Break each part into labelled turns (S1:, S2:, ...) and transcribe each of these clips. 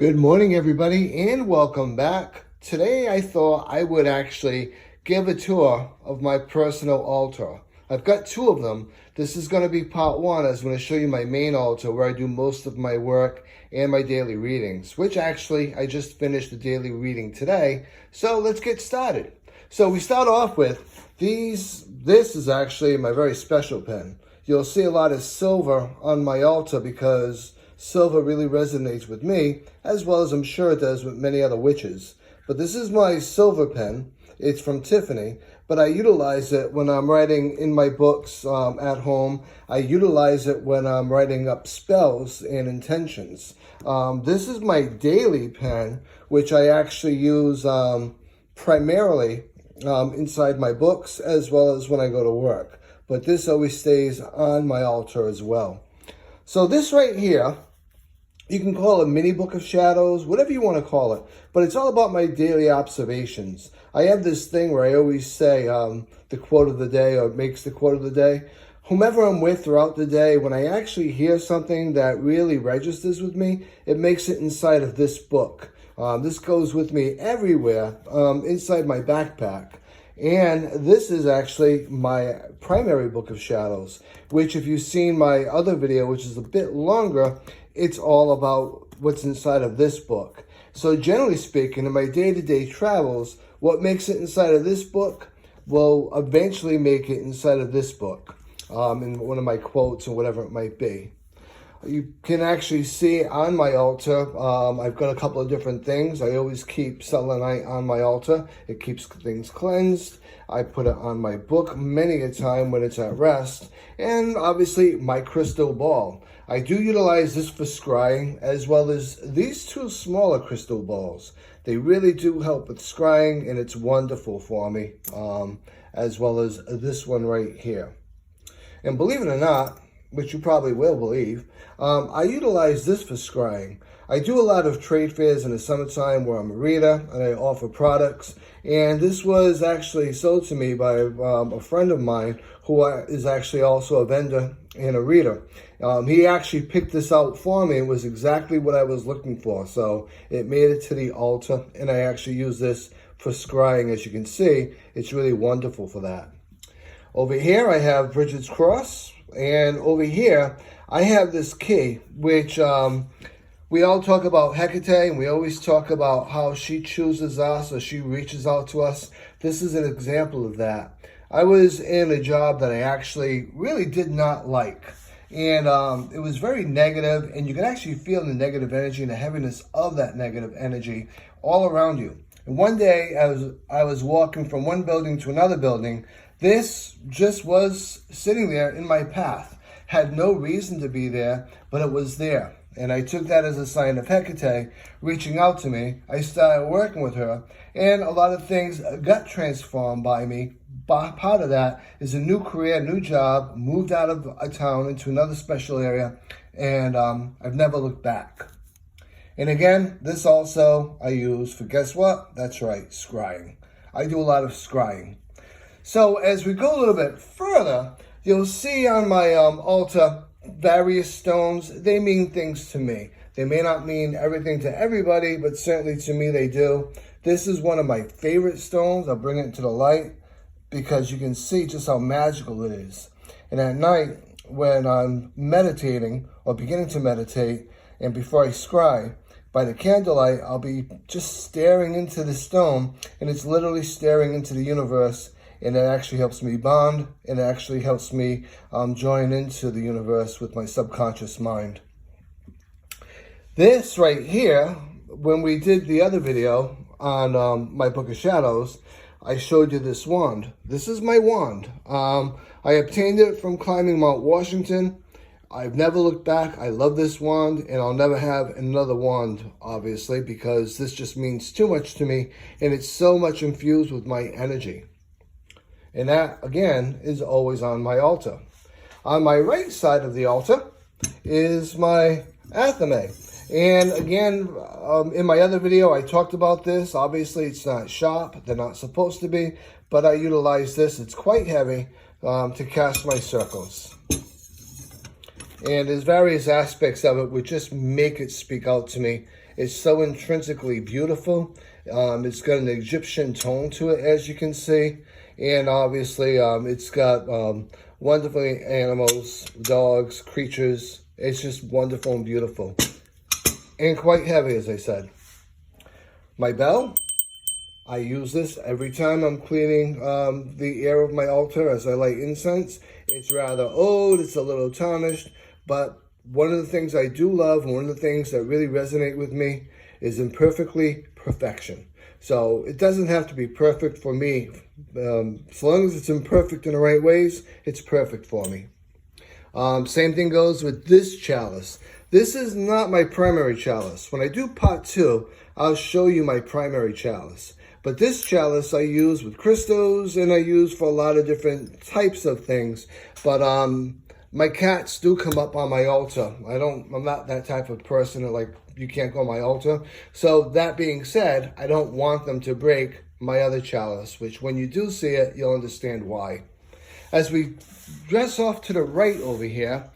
S1: Good morning, everybody, and welcome back. Today, I thought I would actually give a tour of my personal altar. I've got two of them. This is going to be part one. I'm going to show you my main altar where I do most of my work and my daily readings, which actually I just finished the daily reading today. So let's get started. So we start off with these. This is actually my very special pen. You'll see a lot of silver on my altar because silver really resonates with me, as well as I'm sure it does with many other witches. But this is my silver pen. It's from Tiffany, but I utilize it when I'm writing in my books at home. I utilize it when I'm writing up spells and intentions. This is my daily pen, which I actually use primarily inside my books, as well as when I go to work. But this always stays on my altar as well. So this right here, you can call it a mini book of shadows, whatever you want to call it. But it's all about my daily observations. I have this thing where I always say the quote of the day, or makes the quote of the day. Whomever I'm with throughout the day, when I actually hear something that really registers with me, it makes it inside of this book. This goes with me everywhere, inside my backpack. And this is actually my primary book of shadows, which if you've seen my other video, which is a bit longer, it's all about what's inside of this book. So generally speaking, in my day-to-day travels, what makes it inside of this book will eventually make it inside of this book, in one of my quotes or whatever it might be. You can actually see on my altar, I've got a couple of different things. I always keep selenite on my altar. It keeps things cleansed. I put it on my book many a time when it's at rest. And obviously my crystal ball. I do utilize this for scrying, as well as these two smaller crystal balls. They really do help with scrying, and it's wonderful for me, as well as this one right here. And believe it or not, which you probably will believe, I utilize this for scrying. I do a lot of trade fairs in the summertime where I'm a reader and I offer products. And this was actually sold to me by a friend of mine who is actually also a vendor and a reader. He actually picked this out for me. It was exactly what I was looking for. So it made it to the altar, and I actually use this for scrying. As you can see, it's really wonderful for that. Over here, I have Bridget's Cross. And over here, I have this key, which we all talk about Hecate, and we always talk about how she chooses us or she reaches out to us. This is an example of that. I was in a job that I actually really did not like. And it was very negative, and you can actually feel the negative energy and the heaviness of that negative energy all around you. And one day, I was walking from one building to another building. This just was sitting there in my path. Had no reason to be there, but it was there. And I took that as a sign of Hecate reaching out to me. I started working with her, and a lot of things got transformed by me. Part of that is a new career, new job, moved out of a town into another special area, and I've never looked back. And again, this also I use for, guess what? That's right, scrying. I do a lot of scrying. So as we go a little bit further, you'll see on my altar various stones. They mean things to me. They may not mean everything to everybody, but certainly to me they do. This is one of my favorite stones. I'll bring it into the light because you can see just how magical it is. And at night, when I'm meditating or beginning to meditate, and before I scry, by the candlelight, I'll be just staring into the stone, and it's literally staring into the universe. And it actually helps me bond, and it actually helps me join into the universe with my subconscious mind. This right here, when we did the other video on my Book of Shadows, I showed you this wand. This is my wand. I obtained it from climbing Mount Washington. I've never looked back. I love this wand, and I'll never have another wand, obviously, because this just means too much to me, and it's so much infused with my energy. And that, again, is always on my altar. On my right side of the altar is my athame. And again, in my other video, I talked about this. Obviously, it's not sharp. They're not supposed to be. But I utilize this. It's quite heavy to cast my circles. And there's various aspects of it which just make it speak out to me. It's so intrinsically beautiful. It's got an Egyptian tone to it, as you can see. And obviously, it's got wonderful animals, dogs, creatures. It's just wonderful and beautiful. And quite heavy, as I said. My bell, I use this every time I'm cleaning the air of my altar as I light incense. It's rather old, it's a little tarnished, but one of the things I do love, and one of the things that really resonate with me, is imperfectly perfection. So it doesn't have to be perfect for me. As long as it's imperfect in the right ways, it's perfect for me. Same thing goes with this chalice. This is not my primary chalice. When I do part 2, I'll show you my primary chalice. But this chalice I use with crystals, and I use for a lot of different types of things. But my cats do come up on my altar. I'm not that type of person that, like, you can't go on my altar. So that being said, I don't want them to break my other chalice, which when you do see it, you'll understand why. As we dress off to the right over here,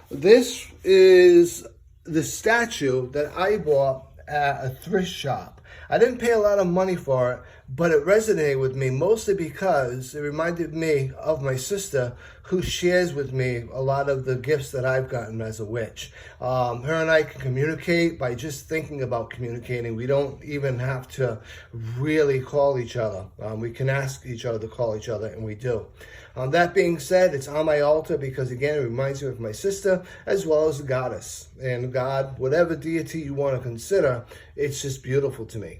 S1: this is the statue that I bought at a thrift shop. I didn't pay a lot of money for it, but it resonated with me mostly because it reminded me of my sister, who shares with me a lot of the gifts that I've gotten as a witch. Her and I can communicate by just thinking about communicating. We don't even have to really call each other. We can ask each other to call each other, and we do. That being said, it's on my altar because, again, it reminds me of my sister as well as the goddess. And God, whatever deity you want to consider, it's just beautiful to me.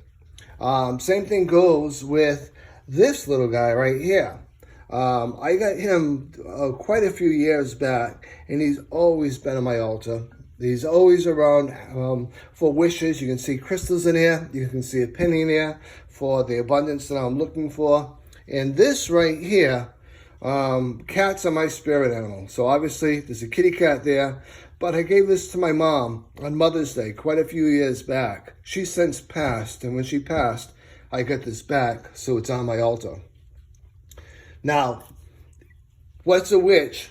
S1: Same thing goes with this little guy right here. I got him quite a few years back, and he's always been on my altar. He's always around for wishes. You can see crystals in here. You can see a penny in here for the abundance that I'm looking for. And this right here, cats are my spirit animal. So obviously there's a kitty cat there, but I gave this to my mom on Mother's Day quite a few years back. She's since passed, and when she passed, I got this back, so it's on my altar. Now, what's a witch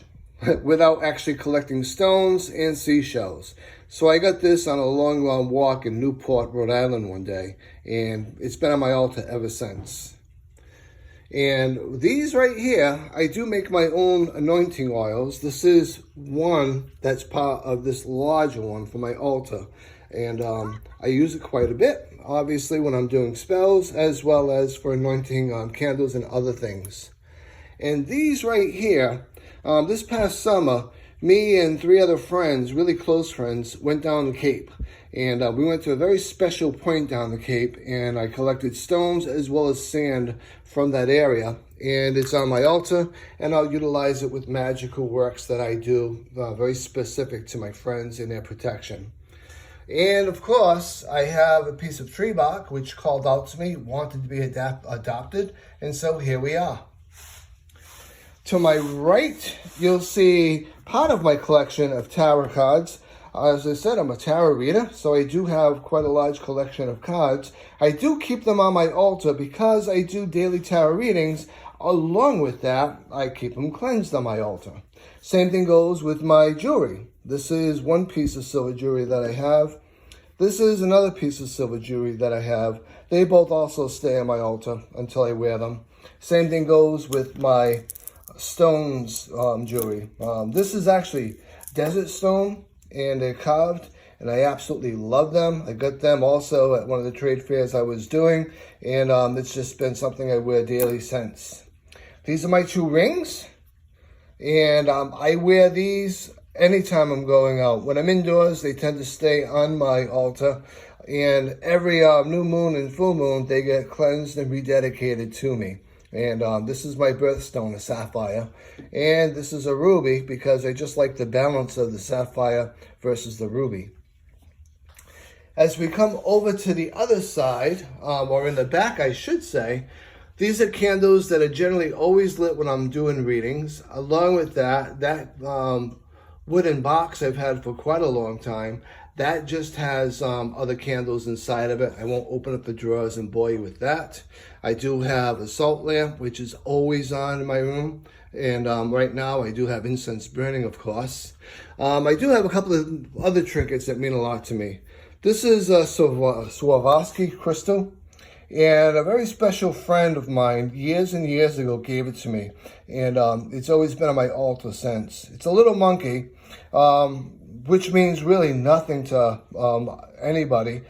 S1: without actually collecting stones and seashells? So I got this on a long walk in Newport, Rhode Island one day, and it's been on my altar ever since. And these right here, I do make my own anointing oils. This is one that's part of this larger one for my altar. And I use it quite a bit, obviously, when I'm doing spells, as well as for anointing candles and other things. And these right here, this past summer, me and 3 other friends, really close friends, went down the Cape. And we went to a very special point down the Cape, and I collected stones as well as sand from that area. And it's on my altar, and I'll utilize it with magical works that I do, very specific to my friends and their protection. And of course, I have a piece of tree bark, which called out to me, wanted to be adopted, and so here we are. To my right, you'll see part of my collection of tarot cards. As I said, I'm a tarot reader, so I do have quite a large collection of cards. I do keep them on my altar because I do daily tarot readings. Along with that, I keep them cleansed on my altar. Same thing goes with my jewelry. This is one piece of silver jewelry that I have. This is another piece of silver jewelry that I have. They both also stay on my altar until I wear them. Same thing goes with my stones jewelry. This is actually desert stone, and they're carved, and I absolutely love them. I got them also at one of the trade fairs I was doing, and it's just been something I wear daily since. These are my 2 rings, and I wear these anytime I'm going out. When I'm indoors, they tend to stay on my altar, and every new moon and full moon, they get cleansed and rededicated to me. And this is my birthstone, a sapphire. And this is a ruby because I just like the balance of the sapphire versus the ruby. As we come over to the other side, or in the back, I should say, these are candles that are generally always lit when I'm doing readings. Along with that wooden box I've had for quite a long time. That just has other candles inside of it. I won't open up the drawers and bore you with that. I do have a salt lamp, which is always on in my room. And right now I do have incense burning, of course. I do have a couple of other trinkets that mean a lot to me. This is a Swarovski crystal. And a very special friend of mine years and years ago gave it to me. And it's always been on my altar since. It's a little monkey, which means really nothing to anybody.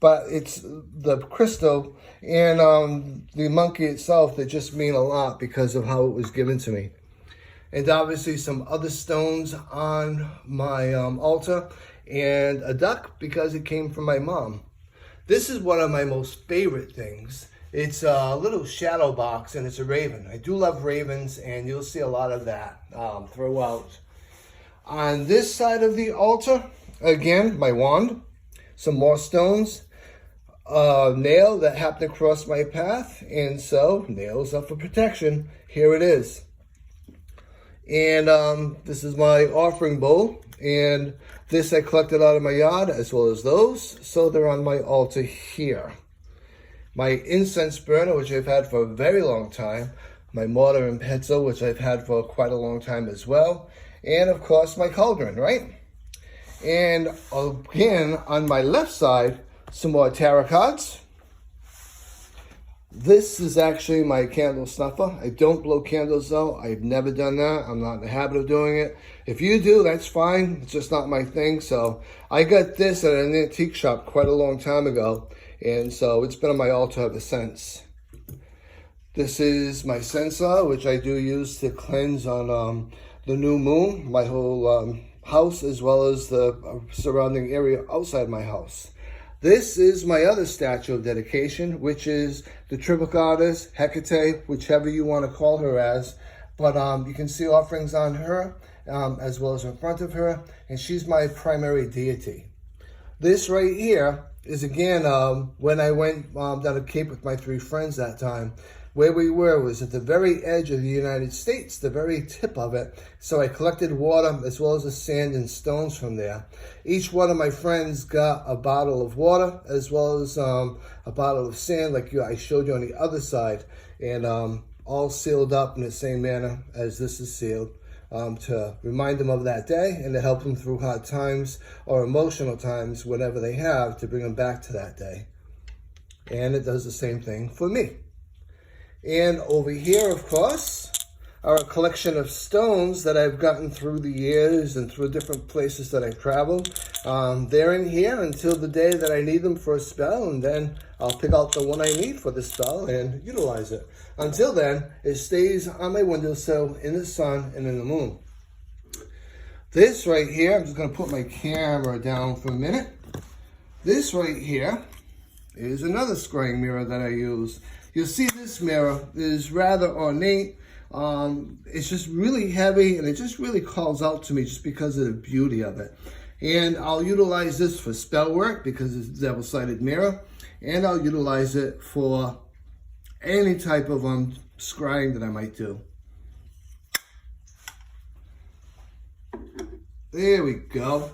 S1: But it's the crystal and the monkey itself that just mean a lot because of how it was given to me. And obviously some other stones on my altar. And a duck because it came from my mom. This is one of my most favorite things. It's a little shadow box and it's a raven. I do love ravens and you'll see a lot of that throughout. On this side of the altar, again, my wand, some more stones, a nail that happened to cross my path, and so nails are for protection. Here it is. And this is my offering bowl, and this I collected out of my yard as well as those, so they're on my altar here. My incense burner, which I've had for a very long time, my mortar and pestle, which I've had for quite a long time as well, and of course my cauldron, right? And again, on my left side, some more tarot cards. This is actually my candle snuffer. I don't blow candles though. I've never done that. I'm not in the habit of doing it. If you do, that's fine. It's just not my thing. So I got this at an antique shop quite a long time ago. And so it's been on my altar ever since. This is my censer, which I do use to cleanse on the new moon, my whole house, as well as the surrounding area outside my house. This is my other statue of dedication, which is the triple goddess, Hecate, whichever you want to call her as. But you can see offerings on her, as well as in front of her, and she's my primary deity. This right here is, again, when I went down to Cape with my 3 friends that time. Where we were was at the very edge of the United States, the very tip of it. So I collected water as well as the sand and stones from there. Each one of my friends got a bottle of water as well as a bottle of sand like I showed you on the other side. And all sealed up in the same manner as this is sealed to remind them of that day and to help them through hard times or emotional times, whatever they have, to bring them back to that day. And it does the same thing for me. And over here, of course, are a collection of stones that I've gotten through the years and through different places that I've traveled. They're in here until the day that I need them for a spell, and then I'll pick out the one I need for the spell and utilize it. Until then, it stays on my windowsill in the sun and in the moon. This right here, I'm just going to put my camera down for a minute. This right here is another scrying mirror that I use. You'll see this mirror is rather ornate. It's just really heavy and it just really calls out to me just because of the beauty of it. And I'll utilize this for spell work because it's a double-sided mirror. And I'll utilize it for any type of scrying that I might do. There we go.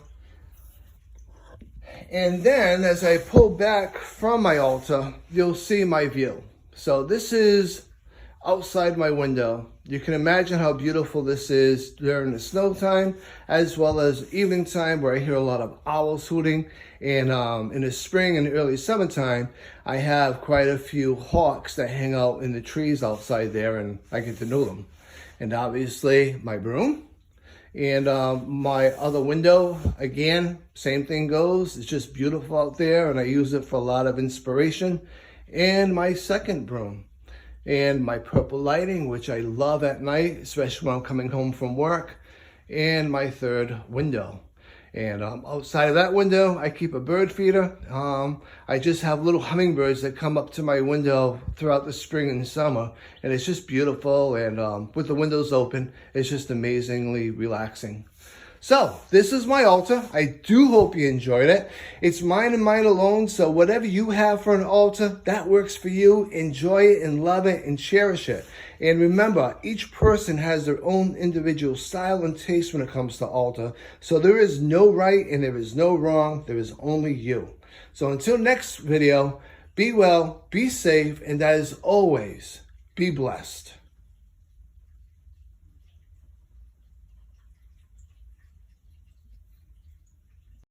S1: And then as I pull back from my altar, you'll see my view. So this is outside my window. You can imagine how beautiful this is during the snow time, as well as evening time where I hear a lot of owls hooting. And in the spring and early summertime, I have quite a few hawks that hang out in the trees outside there, and I get to know them. And obviously my broom. And my other window, again, same thing goes. It's just beautiful out there, and I use it for a lot of inspiration. And my second broom. And my purple lighting, which I love at night, especially when I'm coming home from work. And my third window. And outside of that window, I keep a bird feeder. I just have little hummingbirds that come up to my window throughout the spring and summer. And it's just beautiful. And with the windows open, it's just amazingly relaxing. So this is my altar. I do hope you enjoyed it. It's mine and mine alone. So whatever you have for an altar, that works for you. Enjoy it and love it and cherish it. And remember, each person has their own individual style and taste when it comes to altar. So there is no right and there is no wrong. There is only you. So until next video, be well, be safe, and as always, be blessed.